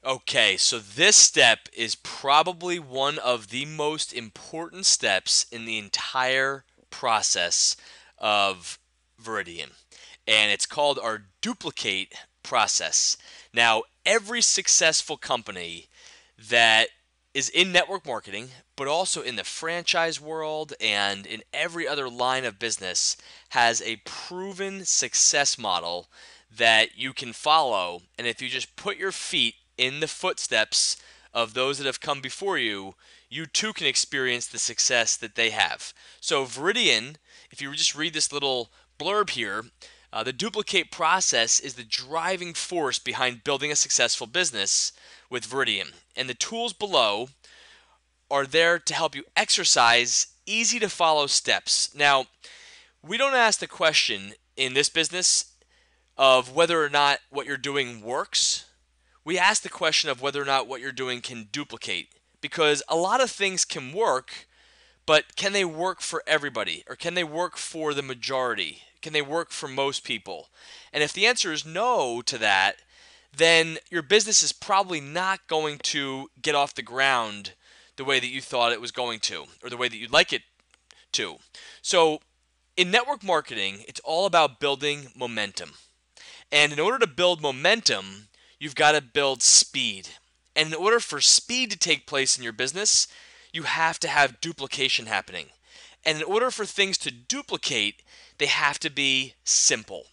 Okay, so this step is probably one of the most important steps in the entire process of Viridian, and it's called our duplicate process. Now, every successful company that is in network marketing, but also in the franchise world and in every other line of business, has a proven success model that you can follow. And if you just put your feet in the footsteps of those that have come before you, you too can experience the success that they have. So, Viridian, if you just read this little blurb here, the duplicate process is the driving force behind building a successful business with Viridian. And the tools below are there to help you exercise easy to follow steps. Now, we don't ask the question in this business of whether or not what you're doing works. We ask the question of whether or not what you're doing can duplicate. Because a lot of things can work, but can they work for everybody? Or can they work for the majority? Can they work for most people? And if the answer is no to that, then your business is probably not going to get off the ground the way that you thought it was going to, or the way that you'd like it to. So, in network marketing, it's all about building momentum. And in order to build momentum, you've got to build speed. And in order for speed to take place in your business, you have to have duplication happening. And in order for things to duplicate, they have to be simple.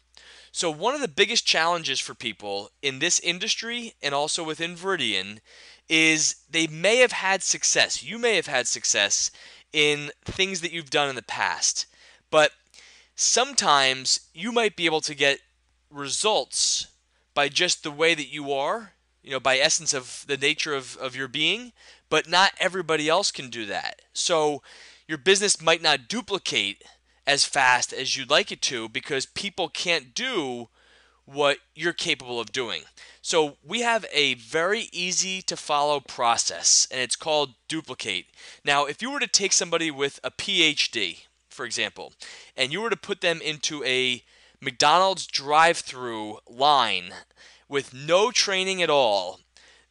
So, one of the biggest challenges for people in this industry and also within Viridian is they may have had success. You may have had success in things that you've done in the past, but sometimes you might be able to get results by just the way that you are, by essence of the nature of your being, but not everybody else can do that. So your business might not duplicate as fast as you'd like it to because people can't do what you're capable of doing. So we have a very easy to follow process, and it's called duplicate. Now, if you were to take somebody with a PhD, for example, and you were to put them into a McDonald's drive-through line with no training at all,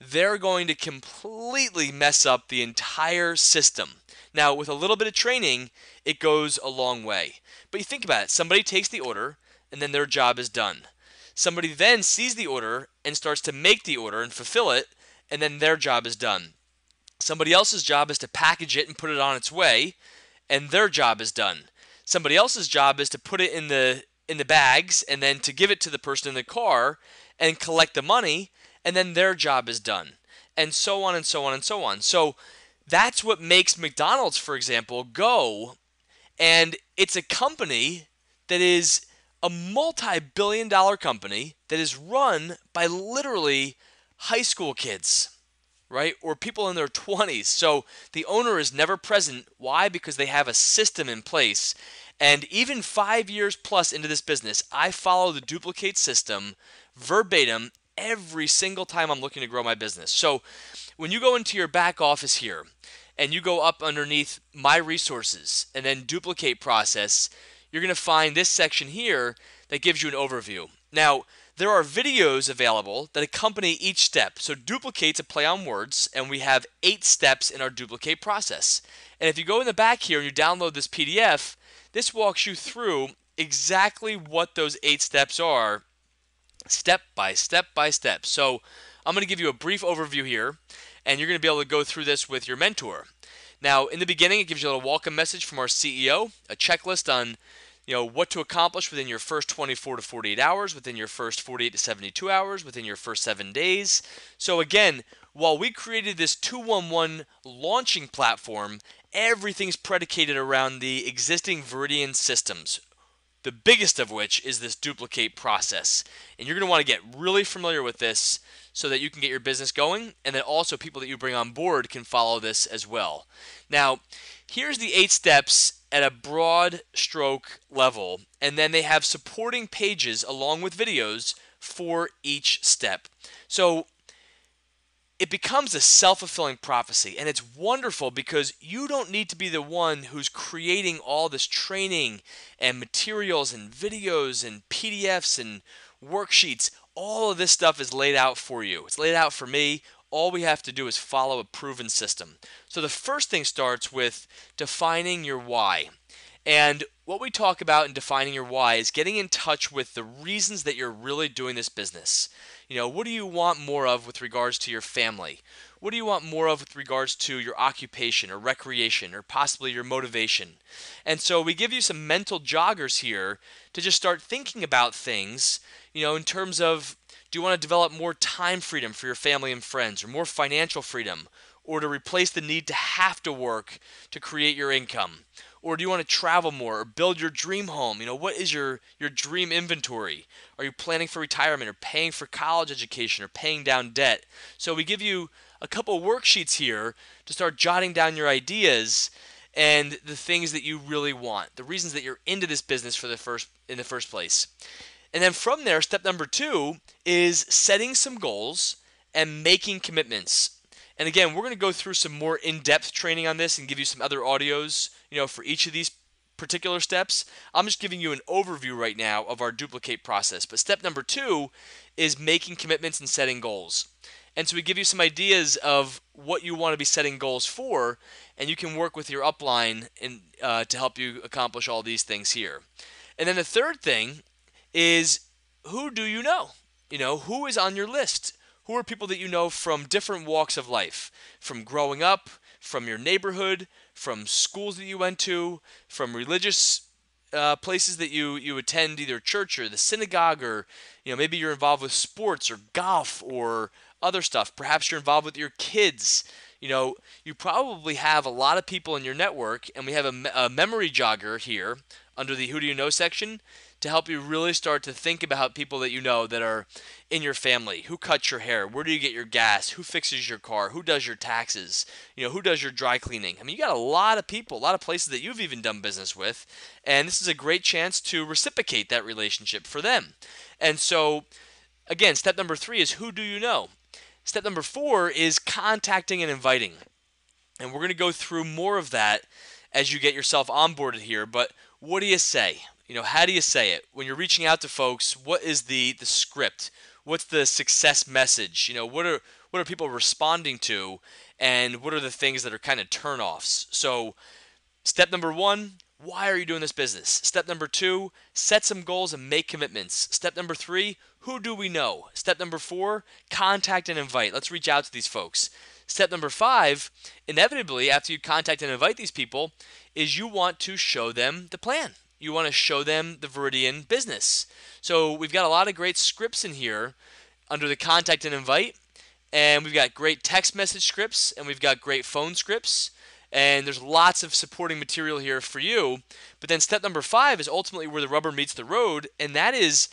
they're going to completely mess up the entire system. Now, with a little bit of training, it goes a long way. But you think about it, somebody takes the order, and then their job is done. Somebody then sees the order and starts to make the order and fulfill it, and then their job is done. Somebody else's job is to package it and put it on its way, and their job is done. Somebody else's job is to put it in the bags and then to give it to the person in the car and collect the money, and then their job is done. And so on and so on and so on. So that's what makes McDonald's, for example, go. And it's a company that is a multi-billion dollar company that is run by literally high school kids, right? Or people in their 20s. So the owner is never present. Why? Because they have a system in place. And even 5 years plus into this business, I follow the duplicate system verbatim every single time I'm looking to grow my business. So when you go into your back office here and you go up underneath my resources and then duplicate process, you're going to find this section here that gives you an overview. Now, there are videos available that accompany each step. So duplicate's a play on words, and we have 8 steps in our duplicate process. And if you go in the back here and you download this PDF, this walks you through exactly what those 8 steps are, step by step by step. So I'm going to give you a brief overview here, and you're going to be able to go through this with your mentor. Now, in the beginning, it gives you a little welcome message from our CEO, a checklist on what to accomplish within your first 24 to 48 hours, within your first 48 to 72 hours, within your first 7 days. So again, while we created this 211 launching platform, everything's predicated around the existing Viridian systems, the biggest of which is this duplicate process. And you're going to want to get really familiar with this so that you can get your business going, and then also people that you bring on board can follow this as well. Now, here's the 8 steps at a broad stroke level, and then they have supporting pages along with videos for each step. So it becomes a self-fulfilling prophecy, and it's wonderful because you don't need to be the one who's creating all this training and materials and videos and PDFs and worksheets. all of this stuff is laid out for you. It's laid out for me. All we have to do is follow a proven system. So the first thing starts with defining your why. And what we talk about in defining your why is getting in touch with the reasons that you're really doing this business. What do you want more of with regards to your family? What do you want more of with regards to your occupation or recreation or possibly your motivation? And so we give you some mental joggers here to just start thinking about things, in terms of, do you want to develop more time freedom for your family and friends, or more financial freedom, or to replace the need to have to work to create your income? Or do you want to travel more or build your dream home? What is your dream inventory? Are you planning for retirement or paying for college education or paying down debt? So we give you a couple worksheets here to start jotting down your ideas and the things that you really want, the reasons that you're into this business in the first place. And then from there, step number 2 is setting some goals and making commitments. And again, we're going to go through some more in-depth training on this and give you some other audios, for each of these particular steps. I'm just giving you an overview right now of our duplicate process. But step number 2 is making commitments and setting goals. And so we give you some ideas of what you want to be setting goals for, and you can work with your upline to help you accomplish all these things here. And then the third thing is, who do you know? Who is on your list? Who are people that you know from different walks of life, from growing up, from your neighborhood, from schools that you went to, from religious places that you attend, either church or the synagogue, or maybe you're involved with sports or golf or other stuff. Perhaps you're involved with your kids. You probably have a lot of people in your network, and we have a memory jogger here under the Who Do You Know section to help you really start to think about people that you know that are in your family. Who cuts your hair? Where do you get your gas? Who fixes your car? Who does your taxes? Who does your dry cleaning? You got a lot of people, a lot of places that you've even done business with, and this is a great chance to reciprocate that relationship for them. And so, again, step number 3 is, who do you know? Step number 4 is contacting and inviting. And we're going to go through more of that as you get yourself onboarded here, but what do you say? How do you say it? When you're reaching out to folks, what is the script? What's the success message? What are people responding to, and what are the things that are kind of turnoffs? So step number 1, why are you doing this business? Step number 2, set some goals and make commitments. Step number 3, who do we know? Step number 4, contact and invite. Let's reach out to these folks. Step number 5, inevitably, after you contact and invite these people, is you want to show them the plan. You want to show them the Viridian business. So we've got a lot of great scripts in here under the contact and invite, and we've got great text message scripts, and we've got great phone scripts, and there's lots of supporting material here for you. But then step number 5 is ultimately where the rubber meets the road, and that is,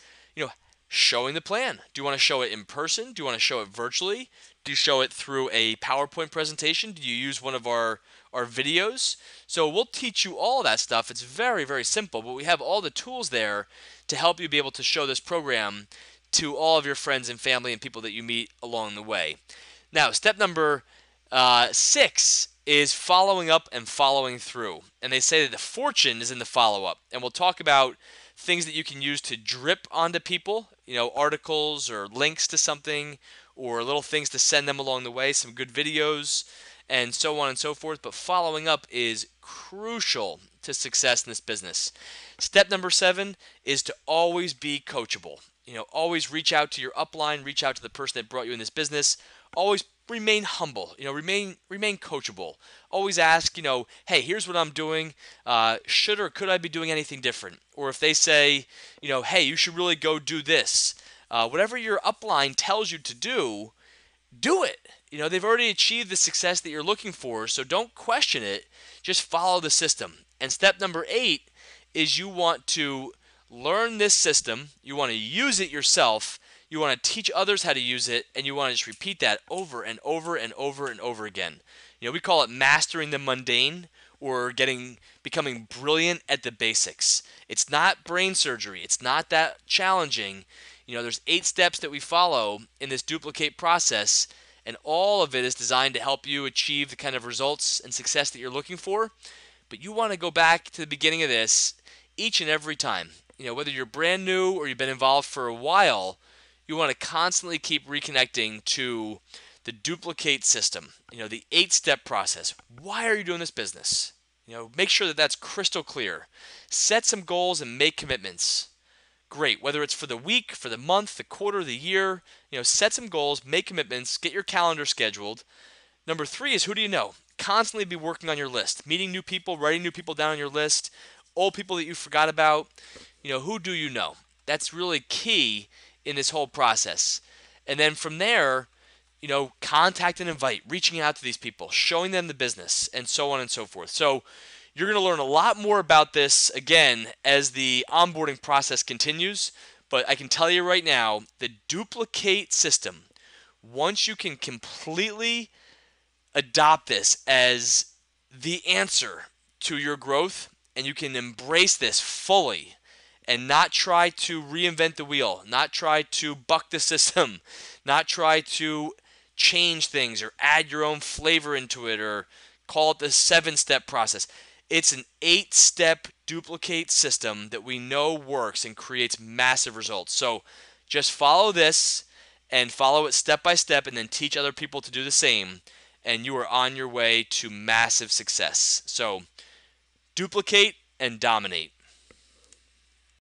showing the plan. Do you want to show it in person? Do you want to show it virtually? Do you show it through a PowerPoint presentation? Do you use one of our videos? So we'll teach you all that stuff. It's very, very simple, but we have all the tools there to help you be able to show this program to all of your friends and family and people that you meet along the way. Now, step number 6 is following up and following through. And they say that the fortune is in the follow-up. And we'll talk about things that you can use to drip onto people, articles or links to something, or little things to send them along the way, some good videos, and so on and so forth. But following up is crucial to success in this business. Step number 7 is to always be coachable. Always reach out to your upline, reach out to the person that brought you in this business. Always remain humble, remain coachable. Always ask, hey, here's what I'm doing. Should or could I be doing anything different? Or if they say, hey, you should really go do this. Whatever your upline tells you to do it. They've already achieved the success that you're looking for, so don't question it. Just follow the system. And step number 8 is you want to learn this system. You want to use it yourself. You want to teach others how to use it, and you want to just repeat that over and over and over and over again. We call it mastering the mundane, or becoming brilliant at the basics. It's not brain surgery. It's not that challenging. There's 8 steps that we follow in this duplicate process, and all of it is designed to help you achieve the kind of results and success that you're looking for. But you want to go back to the beginning of this each and every time. Whether you're brand new or you've been involved for a while, You want to constantly keep reconnecting to the duplicate system, the 8-step process. Why are you doing this business? Make sure that that's crystal clear. Set some goals and make commitments. Great, whether it's for the week, for the month, the quarter, the year, set some goals, make commitments, get your calendar scheduled. Number 3 is, who do you know? Constantly be working on your list, meeting new people, writing new people down on your list, old people that you forgot about. Who do you know? That's really key in this whole process. And then from there, contact and invite, reaching out to these people, showing them the business, and so on and so forth. So you're going to learn a lot more about this, again, as the onboarding process continues. But I can tell you right now, the duplicate system, once you can completely adopt this as the answer to your growth, and you can embrace this fully and not try to reinvent the wheel, not try to buck the system, not try to change things or add your own flavor into it or call it the 7-step process. It's an 8-step duplicate system that we know works and creates massive results. So just follow this and follow it step by step, and then teach other people to do the same, and you are on your way to massive success. So duplicate and dominate.